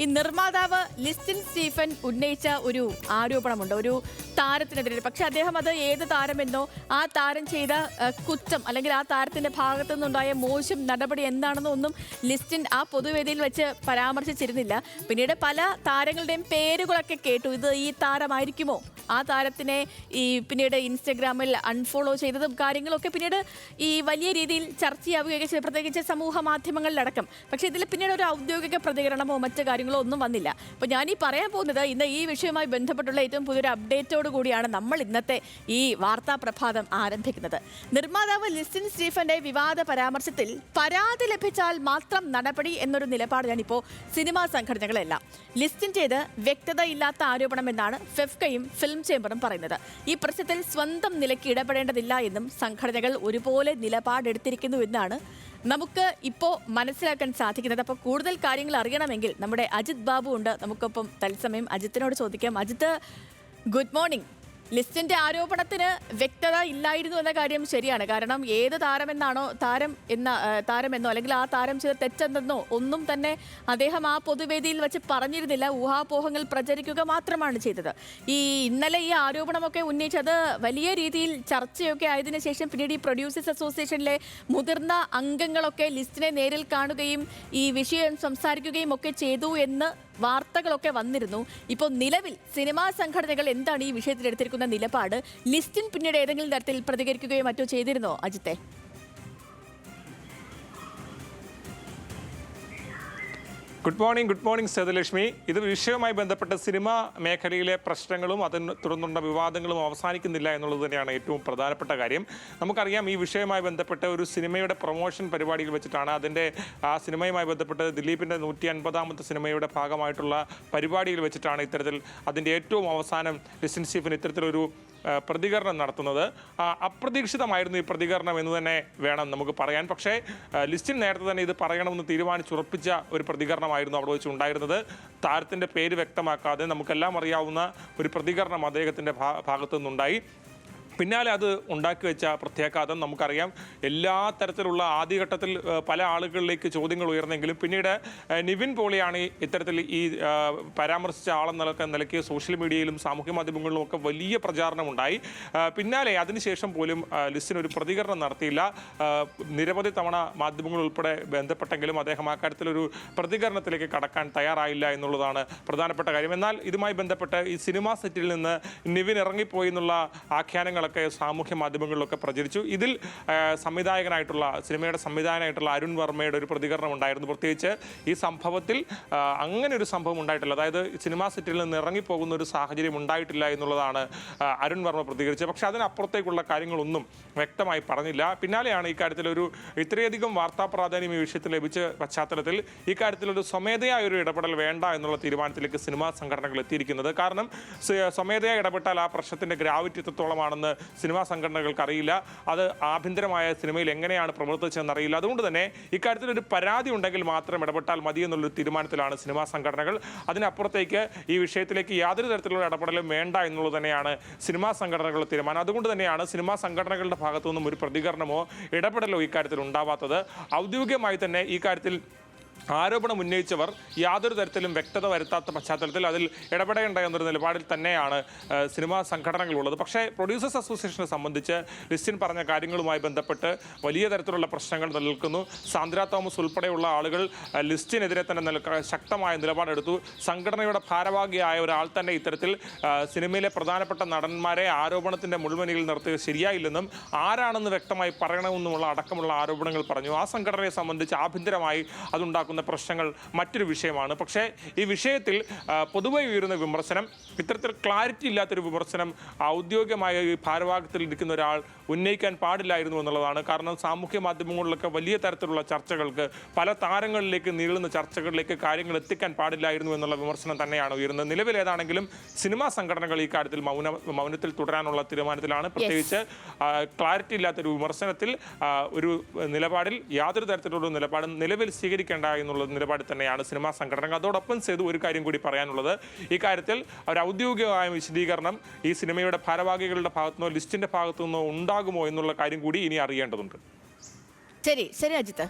ഈ നിർമ്മാതാവ് ലിസ്റ്റിൻ സ്റ്റീഫൻ ഉന്നയിച്ച ഒരു ആരോപണമുണ്ട് ഒരു താരത്തിനെതിരെ. പക്ഷെ അദ്ദേഹം അത് ഏത് താരമെന്നോ ആ താരം ചെയ്ത കുറ്റം അല്ലെങ്കിൽ ആ താരത്തിന്റെ ഭാഗത്തു നിന്നുണ്ടായ മോശം നടപടി എന്താണെന്നോ ഒന്നും ലിസ്റ്റിൻ ആ പൊതുവേദിയിൽ വെച്ച് പരാമർശിച്ചിരുന്നില്ല. പിന്നീട് പല താരങ്ങളുടെയും പേരുകളൊക്കെ കേട്ടു. ഇത് ഈ താരമായിരിക്കുമോ, ആ താരത്തിനെ പിന്നീട് ഇൻസ്റ്റഗ്രാമിൽ അൺഫോളോ ചെയ്തതും കാര്യങ്ങളൊക്കെ പിന്നീട് ഈ വലിയ രീതിയിൽ ചർച്ചയാവുകയൊക്കെ ചെയ്തു, പ്രത്യേകിച്ച് സമൂഹ മാധ്യമങ്ങളിലടക്കം. പക്ഷേ ഇതിൽ പിന്നീട് ഒരു ഔദ്യോഗിക പ്രതികരണമോ മറ്റു കാര്യങ്ങളോ ഒന്നും വന്നില്ല. അപ്പോൾ ഞാൻ ഈ പറയാൻ പോകുന്നത് ഇന്ന് ഈ വിഷയവുമായി ബന്ധപ്പെട്ടുള്ള ഏറ്റവും പുതിയൊരു അപ്ഡേറ്റോട് കൂടിയാണ് നമ്മൾ ഇന്നത്തെ ഈ വാർത്താ പ്രഭാതം ആരംഭിക്കുന്നത്. നിർമ്മാതാവ് ലിസ്റ്റിൻ സ്റ്റീഫന്റെ വിവാദ പരാമർശത്തിൽ പരാതി ലഭിച്ചാൽ മാത്രം നടപടി എന്നൊരു നിലപാടിലാണ് ഇപ്പോൾ സിനിമാ സംഘടനകളെല്ലാം. ലിസ്റ്റിൻ്റേത് വ്യക്തതയില്ലാത്ത ആരോപണമെന്നാണ് ഫെഫ്കയും ഫിലിം ചേംബറും പറയുന്നത്. ഈ പ്രശ്നത്തിൽ സ്വന്തം നിലയ്ക്ക് ഇടപെടേണ്ടതില്ല എന്നും സംഘടനകൾ ഒരുപോലെ നിലപാടെടുത്തിരിക്കുന്നു എന്നാണ് നമുക്ക് ഇപ്പോൾ മനസ്സിലാക്കാൻ സാധിക്കുന്നത്. അപ്പോൾ കൂടുതൽ കാര്യങ്ങൾ അറിയണമെങ്കിൽ നമ്മുടെ അജിത് ബാബു ഉണ്ട് നമുക്കൊപ്പം തത്സമയം. അജിത്തിനോട് ചോദിക്കാം. Ajith, good morning. ലിസ്റ്റിന്റെ ആരോപണത്തിന് വ്യക്തത ഇല്ലായിരുന്നു എന്ന കാര്യം ശരിയാണ്. കാരണം ഏത് താരമെന്നോ അല്ലെങ്കിൽ ആ താരം ചെയ്ത തെറ്റെന്നോ ഒന്നും തന്നെ അദ്ദേഹം ആ പൊതുവേദിയിൽ വെച്ച് പറഞ്ഞിരുന്നില്ല. ഊഹാപോഹങ്ങൾ പ്രചരിക്കുക മാത്രമാണ് ചെയ്തത്. ഇന്നലെ ഈ ആരോപണമൊക്കെ ഉന്നയിച്ചത് വലിയ രീതിയിൽ ചർച്ചയൊക്കെ ആയതിനു ശേഷം പിന്നീട് ഈ പ്രൊഡ്യൂസേഴ്സ് അസോസിയേഷനിലെ മുതിർന്ന അംഗങ്ങളൊക്കെ ലിസ്റ്റിനെ നേരിൽ കാണുകയും ഈ വിഷയം സംസാരിക്കുകയും ഒക്കെ ചെയ്തു എന്ന് വാർത്തകളൊക്കെ വന്നിരുന്നു. ഇപ്പോൾ നിലവിൽ സിനിമാ സംഘടനകൾ എന്താണ് ഈ വിഷയത്തിൽ എടുത്തിരിക്കുന്ന നിലപാട്? ലിസ്റ്റിൻ പിന്നീട് ഏതെങ്കിലും തരത്തിൽ പ്രതികരിക്കുകയോ മറ്റോ ചെയ്തിരുന്നോ അജിത്തെ? Good morning Sethulakshmi. ഇത് വിഷയവുമായി ബന്ധപ്പെട്ട് സിനിമാ മേഖലയിലെ പ്രശ്നങ്ങളും അതിന് തുടർന്നുള്ള വിവാദങ്ങളും അവസാനിക്കുന്നില്ല എന്നുള്ളത് തന്നെയാണ് ഏറ്റവും പ്രധാനപ്പെട്ട കാര്യം. നമുക്കറിയാം, ഈ വിഷയവുമായി ബന്ധപ്പെട്ട് ഒരു സിനിമയുടെ പ്രൊമോഷൻ പരിപാടിയിൽ വെച്ചിട്ടാണ് ആ സിനിമയുമായി ബന്ധപ്പെട്ട് ദിലീപിൻ്റെ 150ാമത്തെ സിനിമയുടെ ഭാഗമായിട്ടുള്ള പരിപാടിയിൽ വെച്ചിട്ടാണ് ഇത്തരത്തിൽ അതിൻ്റെ ഏറ്റവും അവസാനം ലിസ്റ്റിൻ സ്റ്റീഫൻ ഇത്തരത്തിലൊരു പ്രതികരണം നടത്തുന്നത്. അപ്രതീക്ഷിതമായിരുന്നു ഈ പ്രതികരണം എന്ന് തന്നെ വേണം നമുക്ക് പറയാൻ. പക്ഷേ ലിസ്റ്റിൻ നേരത്തെ തന്നെ ഇത് പറയണമെന്ന് തീരുമാനിച്ചുറപ്പിച്ച ഒരു പ്രതികരണമായിരുന്നു അവിടെ വെച്ച് ഉണ്ടായിരുന്നത്. താരത്തിൻ്റെ പേര് വ്യക്തമാക്കാതെ നമുക്കെല്ലാം അറിയാവുന്ന ഒരു പ്രതികരണം അദ്ദേഹത്തിൻ്റെ ഭാഗത്തു നിന്നുണ്ടായി. പിന്നാലെ അത് ഉണ്ടാക്കി വെച്ച പ്രത്യാഘാതം നമുക്കറിയാം. എല്ലാ തരത്തിലുള്ള ആദ്യഘട്ടത്തിൽ പല ആളുകളിലേക്ക് ചോദ്യങ്ങൾ ഉയർന്നെങ്കിലും പിന്നീട് നിവിൻ പോളിയാണ് ഇത്തരത്തിൽ ഈ പരാമർശിച്ച ആളെന്ന നിലയ്ക്ക് സോഷ്യൽ മീഡിയയിലും സാമൂഹ്യ മാധ്യമങ്ങളിലും ഒക്കെ വലിയ പ്രചാരണമുണ്ടായി. പിന്നാലെ അതിനുശേഷം പോലും ലിസ്റ്റിന് ഒരു പ്രതികരണം നടത്തിയില്ല. നിരവധി തവണ മാധ്യമങ്ങൾ ഉൾപ്പെടെ ബന്ധപ്പെട്ടെങ്കിലും അദ്ദേഹം ആ കാര്യത്തിലൊരു പ്രതികരണത്തിലേക്ക് കടക്കാൻ തയ്യാറായില്ല എന്നുള്ളതാണ് പ്രധാനപ്പെട്ട കാര്യം. എന്നാൽ ഇതുമായി ബന്ധപ്പെട്ട് ഈ സിനിമാ സെറ്റിൽ നിന്ന് നിവിൻ ഇറങ്ങിപ്പോയി എന്നുള്ള ആഖ്യാനങ്ങൾ സാമൂഹ്യ മാധ്യമങ്ങളിലൊക്കെ പ്രചരിച്ചു. ഇതിൽ സിനിമയുടെ സംവിധായകനായിട്ടുള്ള അരുൺ വർമ്മയുടെ ഒരു പ്രതികരണം ഉണ്ടായിരുന്നു. പ്രത്യേകിച്ച് ഈ സംഭവത്തിൽ അങ്ങനെ ഒരു സംഭവം ഉണ്ടായിട്ടില്ല, അതായത് സിനിമാ സെറ്റിൽ നിന്ന് ഇറങ്ങിപ്പോകുന്ന ഒരു സാഹചര്യം ഉണ്ടായിട്ടില്ല എന്നുള്ളതാണ് അരുൺ വർമ്മ പ്രതികരിച്ചത്. പക്ഷേ അതിനപ്പുറത്തേക്കുള്ള കാര്യങ്ങളൊന്നും വ്യക്തമായി പറഞ്ഞില്ല. പിന്നാലെയാണ് ഇക്കാര്യത്തിലൊരു ഇത്രയധികം വാർത്താ പ്രാധാന്യം ഈ വിഷയത്തിൽ ലഭിച്ച പശ്ചാത്തലത്തിൽ ഇക്കാര്യത്തിലൊരു സ്വമേധയായ ഒരു ഇടപെടൽ വേണ്ട എന്നുള്ള തീരുമാനത്തിലേക്ക് സിനിമാ സംഘടനകൾ എത്തിയിരിക്കുന്നത്. കാരണം സ്വമേധയാ ഇടപെട്ടാൽ ആ പ്രശ്നത്തിന്റെ ഗ്രാവിറ്റി എത്രത്തോളമാണെന്ന് സിനിമാ സംഘടനകൾക്ക് അറിയില്ല. അത് ആഭ്യന്തരമായ സിനിമയിൽ എങ്ങനെയാണ് പ്രവർത്തിച്ചതെന്നറിയില്ല. അതുകൊണ്ട് തന്നെ ഇക്കാര്യത്തിൽ ഒരു പരാതി ഉണ്ടെങ്കിൽ മാത്രം ഇടപെട്ടാൽ മതി എന്നുള്ളൊരു തീരുമാനത്തിലാണ് സിനിമാ സംഘടനകൾ. അതിനപ്പുറത്തേക്ക് ഈ വിഷയത്തിലേക്ക് യാതൊരു തരത്തിലുള്ള ഇടപെടലും വേണ്ട എന്നുള്ളത് തന്നെയാണ് സിനിമാ സംഘടനകളുടെ തീരുമാനം. അതുകൊണ്ട് തന്നെയാണ് സിനിമാ സംഘടനകളുടെ ഭാഗത്തു നിന്നും ഒരു പ്രതികരണമോ ഇടപെടലോ ഇക്കാര്യത്തിൽ ഉണ്ടാവാത്തത്. ഔദ്യോഗികമായി തന്നെ ഈ കാര്യത്തിൽ ആരോപണം ഉന്നയിച്ചവർ യാതൊരു തരത്തിലും വ്യക്തത വരുത്താത്ത പശ്ചാത്തലത്തിൽ അതിൽ ഇടപെടേണ്ട എന്നൊരു നിലപാടിൽ തന്നെയാണ് സിനിമാ സംഘടനകളുള്ളത്. പക്ഷേ പ്രൊഡ്യൂസേഴ്സ് അസോസിയേഷനെ സംബന്ധിച്ച് ലിസ്റ്റിൻ പറഞ്ഞ കാര്യങ്ങളുമായി ബന്ധപ്പെട്ട് വലിയ തരത്തിലുള്ള പ്രശ്നങ്ങൾ നിലനിൽക്കുന്നു. സാന്ദ്ര തോമസ് ഉൾപ്പെടെയുള്ള ആളുകൾ ലിസ്റ്റിനെതിരെ തന്നെ ശക്തമായ നിലപാടെടുത്തു. സംഘടനയുടെ ഭാരവാഹിയായ ഒരാൾ തന്നെ ഇത്തരത്തിൽ സിനിമയിലെ പ്രധാനപ്പെട്ട നടന്മാരെ ആരോപണത്തിൻ്റെ മുൾമുനയിൽ നിർത്തിയത് ശരിയായില്ലെന്നും ആരാണെന്ന് വ്യക്തമായി പറയണമെന്നുമുള്ള അടക്കമുള്ള ആരോപണങ്ങൾ പറഞ്ഞു. ആ സംഘടനയെ സംബന്ധിച്ച് ആഭ്യന്തരമായി അതുണ്ടാക്കുന്ന പ്രശ്നങ്ങൾ മറ്റൊരു വിഷയമാണ്. പക്ഷേ ഈ വിഷയത്തിൽ പൊതുവായി ഉയരുന്ന വിമർശനം, ഇത്തരത്തിൽ ക്ലാരിറ്റി ഇല്ലാത്തൊരു വിമർശനം ഔദ്യോഗികമായ ഈ ഭാരവാഹത്തിൽ ഇരിക്കുന്ന ഒരാൾ ഉന്നയിക്കാൻ പാടില്ലായിരുന്നു എന്നുള്ളതാണ്. കാരണം സാമൂഹ്യ മാധ്യമങ്ങളിലൊക്കെ വലിയ തരത്തിലുള്ള ചർച്ചകൾക്ക്, പല താരങ്ങളിലേക്ക് നീളുന്ന ചർച്ചകളിലേക്ക് കാര്യങ്ങൾ എത്തിക്കാൻ പാടില്ലായിരുന്നു എന്നുള്ള വിമർശനം തന്നെയാണ് ഉയരുന്നത്. നിലവിലേതാണെങ്കിലും സിനിമാ സംഘടനകൾ ഈ കാര്യത്തിൽ മൗനത്തിൽ തുടരാനുള്ള തീരുമാനത്തിലാണ്. പ്രത്യേകിച്ച് ക്ലാരിറ്റി ഇല്ലാത്തൊരു വിമർശനത്തിൽ ഒരു നിലപാടിൽ യാതൊരു തരത്തിലുള്ള നിലപാടും നിലവിൽ സ്വീകരിക്കേണ്ട എന്നുള്ള നിലപാട് തന്നെയാണ് സിനിമാ സംഘടനകൾ. അതോടൊപ്പം ചെയ്തു ഒരു കാര്യം കൂടി പറയാനുള്ളത്, ഈ കാര്യത്തിൽ ഒരു ഔദ്യോഗികമായ വിശദീകരണം ഈ സിനിമയുടെ ഭാരവാഹികളുടെ ഭാഗത്തുനിന്നോ ലിസ്റ്റിന്റെ ഭാഗത്തുനിന്നോ ഉണ്ടാകുമോ എന്നുള്ള കാര്യം കൂടി ഇനി അറിയേണ്ടതുണ്ട്. ശരി അജിത്ത്.